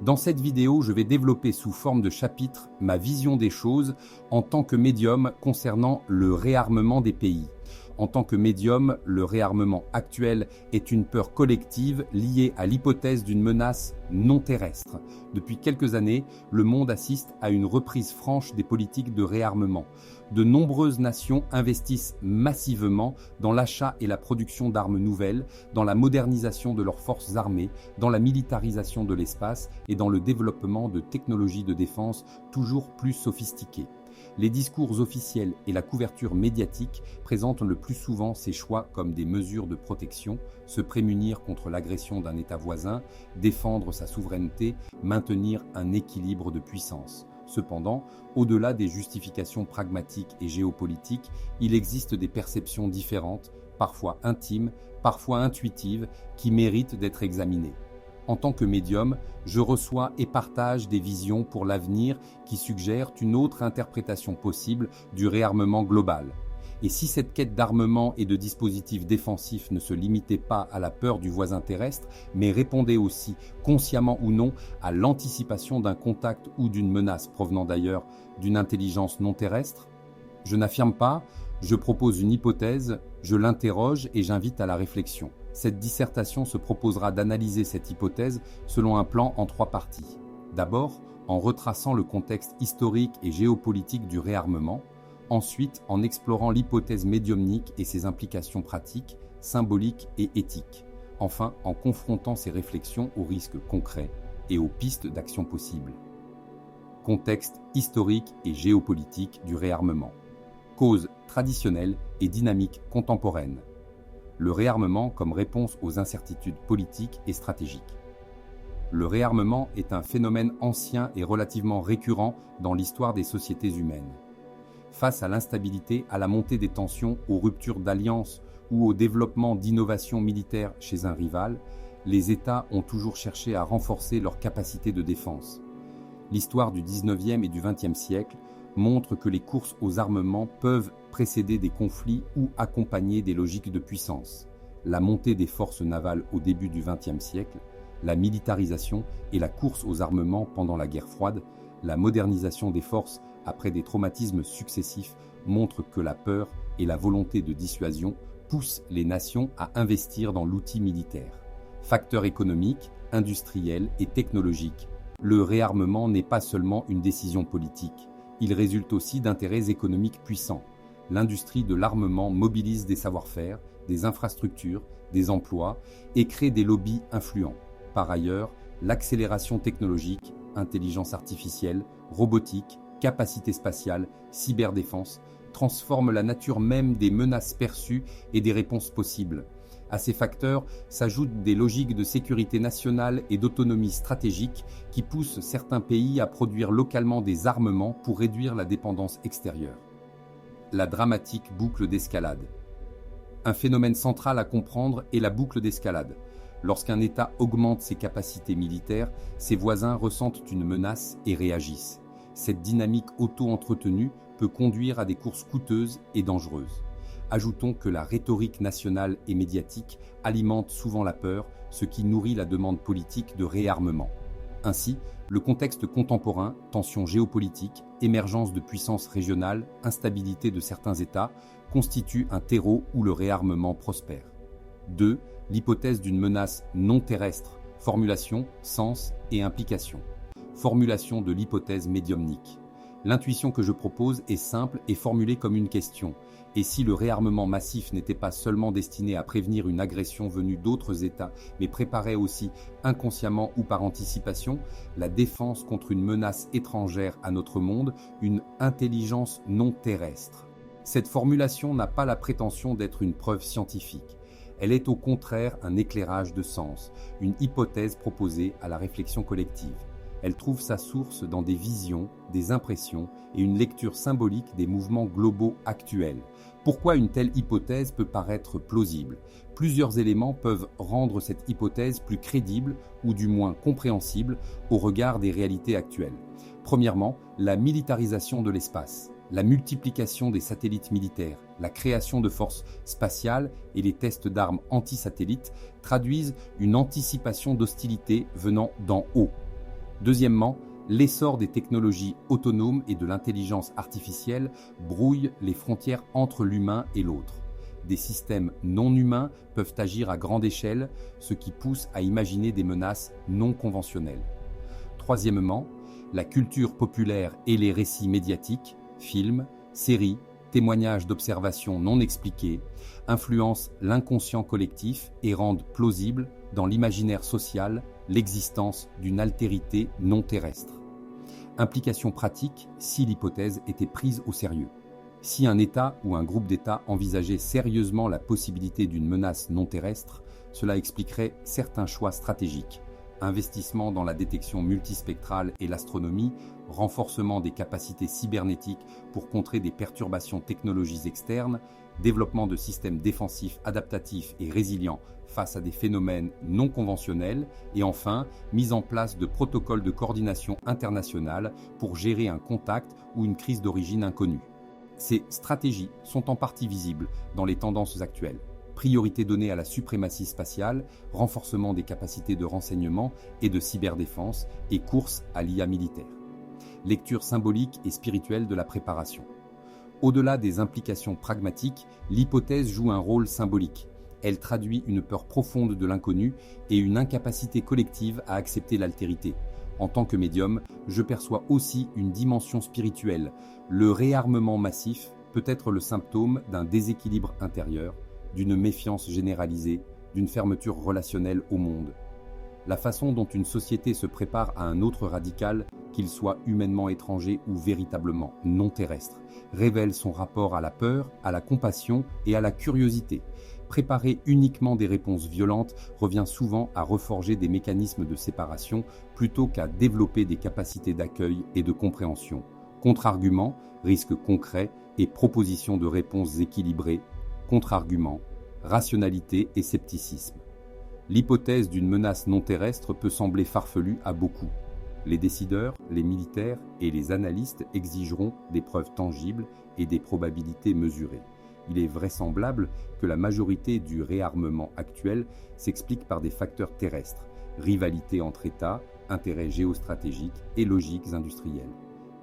Dans cette vidéo, je vais développer sous forme de chapitre ma vision des choses en tant que médium concernant le réarmement des pays. En tant que médium, le réarmement actuel est une peur collective liée à l'hypothèse d'une menace non terrestre. Depuis quelques années, le monde assiste à une reprise franche des politiques de réarmement. De nombreuses nations investissent massivement dans l'achat et la production d'armes nouvelles, dans la modernisation de leurs forces armées, dans la militarisation de l'espace et dans le développement de technologies de défense toujours plus sophistiquées. Les discours officiels et la couverture médiatique présentent le plus souvent ces choix comme des mesures de protection, se prémunir contre l'agression d'un État voisin, défendre sa souveraineté, maintenir un équilibre de puissance. Cependant, au-delà des justifications pragmatiques et géopolitiques, il existe des perceptions différentes, parfois intimes, parfois intuitives, qui méritent d'être examinées. En tant que médium, je reçois et partage des visions pour l'avenir qui suggèrent une autre interprétation possible du réarmement global. Et si cette quête d'armement et de dispositifs défensifs ne se limitait pas à la peur du voisin terrestre, mais répondait aussi, consciemment ou non, à l'anticipation d'un contact ou d'une menace provenant d'ailleurs d'une intelligence non terrestre? Je n'affirme pas, je propose une hypothèse, je l'interroge et j'invite à la réflexion. Cette dissertation se proposera d'analyser cette hypothèse selon un plan en 3 parties. D'abord, en retraçant le contexte historique et géopolitique du réarmement, ensuite en explorant l'hypothèse médiumnique et ses implications pratiques, symboliques et éthiques, enfin en confrontant ces réflexions aux risques concrets et aux pistes d'action possibles. Contexte historique et géopolitique du réarmement. Causes traditionnelles et dynamiques contemporaines. Le réarmement comme réponse aux incertitudes politiques et stratégiques. Le réarmement est un phénomène ancien et relativement récurrent dans l'histoire des sociétés humaines. Face à l'instabilité, à la montée des tensions, aux ruptures d'alliances ou au développement d'innovations militaires chez un rival, les États ont toujours cherché à renforcer leurs capacités de défense. L'histoire du 19e et du 20e siècle montre que les courses aux armements peuvent précéder des conflits ou accompagner des logiques de puissance. La montée des forces navales au début du XXe siècle, la militarisation et la course aux armements pendant la guerre froide, la modernisation des forces après des traumatismes successifs montrent que la peur et la volonté de dissuasion poussent les nations à investir dans l'outil militaire. Facteurs économiques, industriels et technologiques, le réarmement n'est pas seulement une décision politique. Il résulte aussi d'intérêts économiques puissants. L'industrie de l'armement mobilise des savoir-faire, des infrastructures, des emplois et crée des lobbies influents. Par ailleurs, l'accélération technologique, intelligence artificielle, robotique, capacité spatiale, cyberdéfense transforme la nature même des menaces perçues et des réponses possibles. À ces facteurs s'ajoutent des logiques de sécurité nationale et d'autonomie stratégique qui poussent certains pays à produire localement des armements pour réduire la dépendance extérieure. La dramatique boucle d'escalade. Un phénomène central à comprendre est la boucle d'escalade. Lorsqu'un État augmente ses capacités militaires, ses voisins ressentent une menace et réagissent. Cette dynamique auto-entretenue peut conduire à des courses coûteuses et dangereuses. Ajoutons que la rhétorique nationale et médiatique alimente souvent la peur, ce qui nourrit la demande politique de réarmement. Ainsi, le contexte contemporain, tensions géopolitiques, émergence de puissances régionales, instabilité de certains États, constitue un terreau où le réarmement prospère. 2. L'hypothèse d'une menace non terrestre, formulation, sens et implication. Formulation de l'hypothèse médiumnique. L'intuition que je propose est simple et formulée comme une question. Et si le réarmement massif n'était pas seulement destiné à prévenir une agression venue d'autres États, mais préparait aussi, inconsciemment ou par anticipation, la défense contre une menace étrangère à notre monde, une intelligence non terrestre? Cette formulation n'a pas la prétention d'être une preuve scientifique. Elle est au contraire un éclairage de sens, une hypothèse proposée à la réflexion collective. Elle trouve sa source dans des visions, des impressions et une lecture symbolique des mouvements globaux actuels. Pourquoi une telle hypothèse peut paraître plausible? Plusieurs éléments peuvent rendre cette hypothèse plus crédible ou du moins compréhensible au regard des réalités actuelles. Premièrement, la militarisation de l'espace, la multiplication des satellites militaires, la création de forces spatiales et les tests d'armes anti-satellites traduisent une anticipation d'hostilités venant d'en haut. Deuxièmement, l'essor des technologies autonomes et de l'intelligence artificielle brouille les frontières entre l'humain et l'autre. Des systèmes non humains peuvent agir à grande échelle, ce qui pousse à imaginer des menaces non conventionnelles. Troisièmement, la culture populaire et les récits médiatiques, films, séries, témoignages d'observations non expliquées, influencent l'inconscient collectif et rendent plausible, dans l'imaginaire social, l'existence d'une altérité non terrestre. Implication pratique si l'hypothèse était prise au sérieux. Si un État ou un groupe d'États envisageait sérieusement la possibilité d'une menace non terrestre, cela expliquerait certains choix stratégiques. Investissement dans la détection multispectrale et l'astronomie, renforcement des capacités cybernétiques pour contrer des perturbations technologiques externes, développement de systèmes défensifs adaptatifs et résilients face à des phénomènes non conventionnels et enfin, mise en place de protocoles de coordination internationale pour gérer un contact ou une crise d'origine inconnue. Ces stratégies sont en partie visibles dans les tendances actuelles. Priorité donnée à la suprématie spatiale, renforcement des capacités de renseignement et de cyberdéfense et course à l'IA militaire. Lecture symbolique et spirituelle de la préparation. Au-delà des implications pragmatiques, l'hypothèse joue un rôle symbolique. Elle traduit une peur profonde de l'inconnu et une incapacité collective à accepter l'altérité. En tant que médium, je perçois aussi une dimension spirituelle. Le réarmement massif peut être le symptôme d'un déséquilibre intérieur, d'une méfiance généralisée, d'une fermeture relationnelle au monde. La façon dont une société se prépare à un autre radical, qu'il soit humainement étranger ou véritablement non terrestre, révèle son rapport à la peur, à la compassion et à la curiosité. Préparer uniquement des réponses violentes revient souvent à reforger des mécanismes de séparation plutôt qu'à développer des capacités d'accueil et de compréhension. Contre-arguments, risques concrets et propositions de réponses équilibrées, contre-arguments, rationalité et scepticisme. L'hypothèse d'une menace non terrestre peut sembler farfelue à beaucoup. Les décideurs, les militaires et les analystes exigeront des preuves tangibles et des probabilités mesurées. Il est vraisemblable que la majorité du réarmement actuel s'explique par des facteurs terrestres, rivalité entre États, intérêts géostratégiques et logiques industrielles.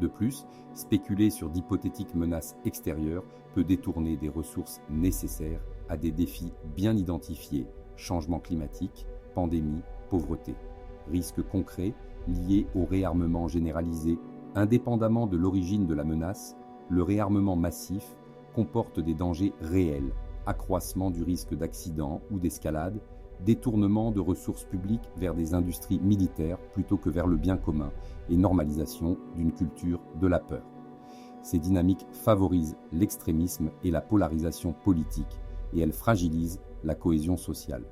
De plus, spéculer sur d'hypothétiques menaces extérieures peut détourner des ressources nécessaires à des défis bien identifiés, changement climatique, pandémie, pauvreté. Risques concrets liés au réarmement généralisé, indépendamment de l'origine de la menace, le réarmement massif comporte des dangers réels, accroissement du risque d'accident ou d'escalade, détournement de ressources publiques vers des industries militaires plutôt que vers le bien commun et normalisation d'une culture de la peur. Ces dynamiques favorisent l'extrémisme et la polarisation politique et elles fragilisent la cohésion sociale.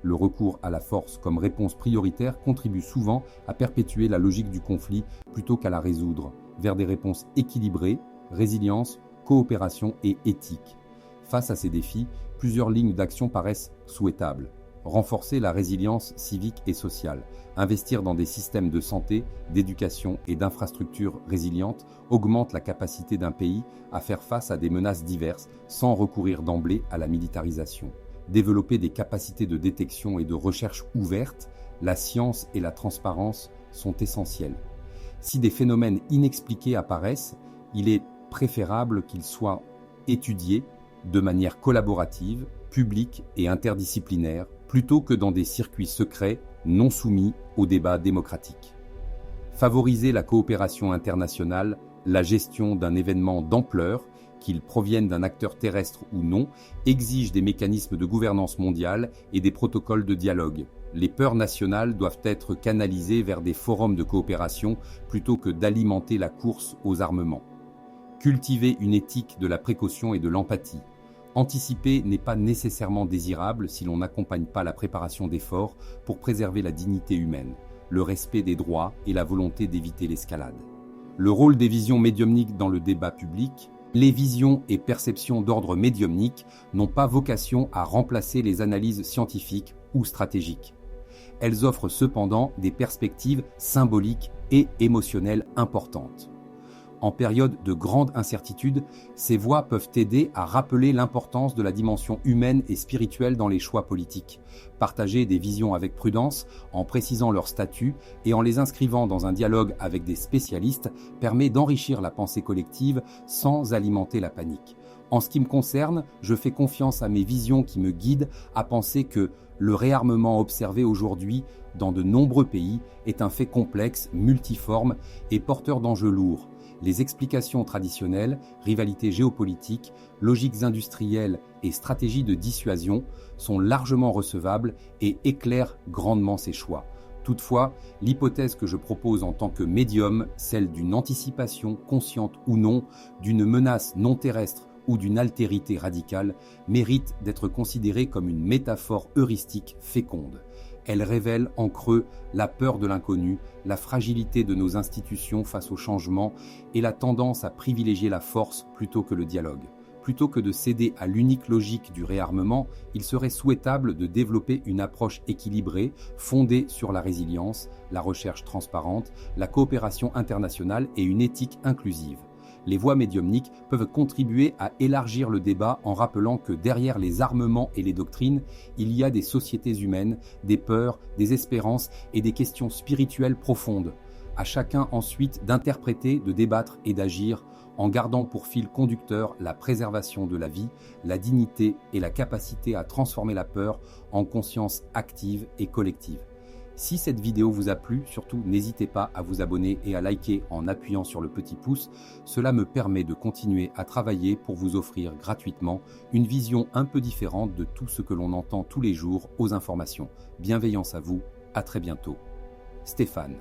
Le recours à la force comme réponse prioritaire contribue souvent à perpétuer la logique du conflit plutôt qu'à la résoudre, vers des réponses équilibrées, résilience, coopération et éthique. Face à ces défis, plusieurs lignes d'action paraissent souhaitables. Renforcer la résilience civique et sociale, investir dans des systèmes de santé, d'éducation et d'infrastructures résilientes augmente la capacité d'un pays à faire face à des menaces diverses sans recourir d'emblée à la militarisation. Développer des capacités de détection et de recherche ouvertes, la science et la transparence sont essentielles. Si des phénomènes inexpliqués apparaissent, il est préférable qu'ils soient étudiés de manière collaborative, publique et interdisciplinaire, plutôt que dans des circuits secrets non soumis au débat démocratique. Favoriser la coopération internationale, la gestion d'un événement d'ampleur, qu'il provienne d'un acteur terrestre ou non, exige des mécanismes de gouvernance mondiale et des protocoles de dialogue. Les peurs nationales doivent être canalisées vers des forums de coopération plutôt que d'alimenter la course aux armements. Cultiver une éthique de la précaution et de l'empathie. Anticiper n'est pas nécessairement désirable si l'on n'accompagne pas la préparation d'efforts pour préserver la dignité humaine, le respect des droits et la volonté d'éviter l'escalade. Le rôle des visions médiumniques dans le débat public. Les visions et perceptions d'ordre médiumnique n'ont pas vocation à remplacer les analyses scientifiques ou stratégiques. Elles offrent cependant des perspectives symboliques et émotionnelles importantes. En période de grande incertitude, ces voix peuvent aider à rappeler l'importance de la dimension humaine et spirituelle dans les choix politiques. Partager des visions avec prudence, en précisant leur statut et en les inscrivant dans un dialogue avec des spécialistes, permet d'enrichir la pensée collective sans alimenter la panique. En ce qui me concerne, je fais confiance à mes visions qui me guident à penser que le réarmement observé aujourd'hui dans de nombreux pays est un fait complexe, multiforme et porteur d'enjeux lourds. Les explications traditionnelles, rivalités géopolitiques, logiques industrielles et stratégies de dissuasion sont largement recevables et éclairent grandement ces choix. Toutefois, l'hypothèse que je propose en tant que médium, celle d'une anticipation, consciente ou non, d'une menace non terrestre ou d'une altérité radicale, mérite d'être considérée comme une métaphore heuristique féconde. Elle révèle en creux la peur de l'inconnu, la fragilité de nos institutions face au changement et la tendance à privilégier la force plutôt que le dialogue. Plutôt que de céder à l'unique logique du réarmement, il serait souhaitable de développer une approche équilibrée, fondée sur la résilience, la recherche transparente, la coopération internationale et une éthique inclusive. Les voix médiumniques peuvent contribuer à élargir le débat en rappelant que derrière les armements et les doctrines, il y a des sociétés humaines, des peurs, des espérances et des questions spirituelles profondes. À chacun ensuite d'interpréter, de débattre et d'agir en gardant pour fil conducteur la préservation de la vie, la dignité et la capacité à transformer la peur en conscience active et collective. Si cette vidéo vous a plu, surtout n'hésitez pas à vous abonner et à liker en appuyant sur le petit pouce. Cela me permet de continuer à travailler pour vous offrir gratuitement une vision un peu différente de tout ce que l'on entend tous les jours aux informations. Bienveillance à vous, à très bientôt. Stéphane.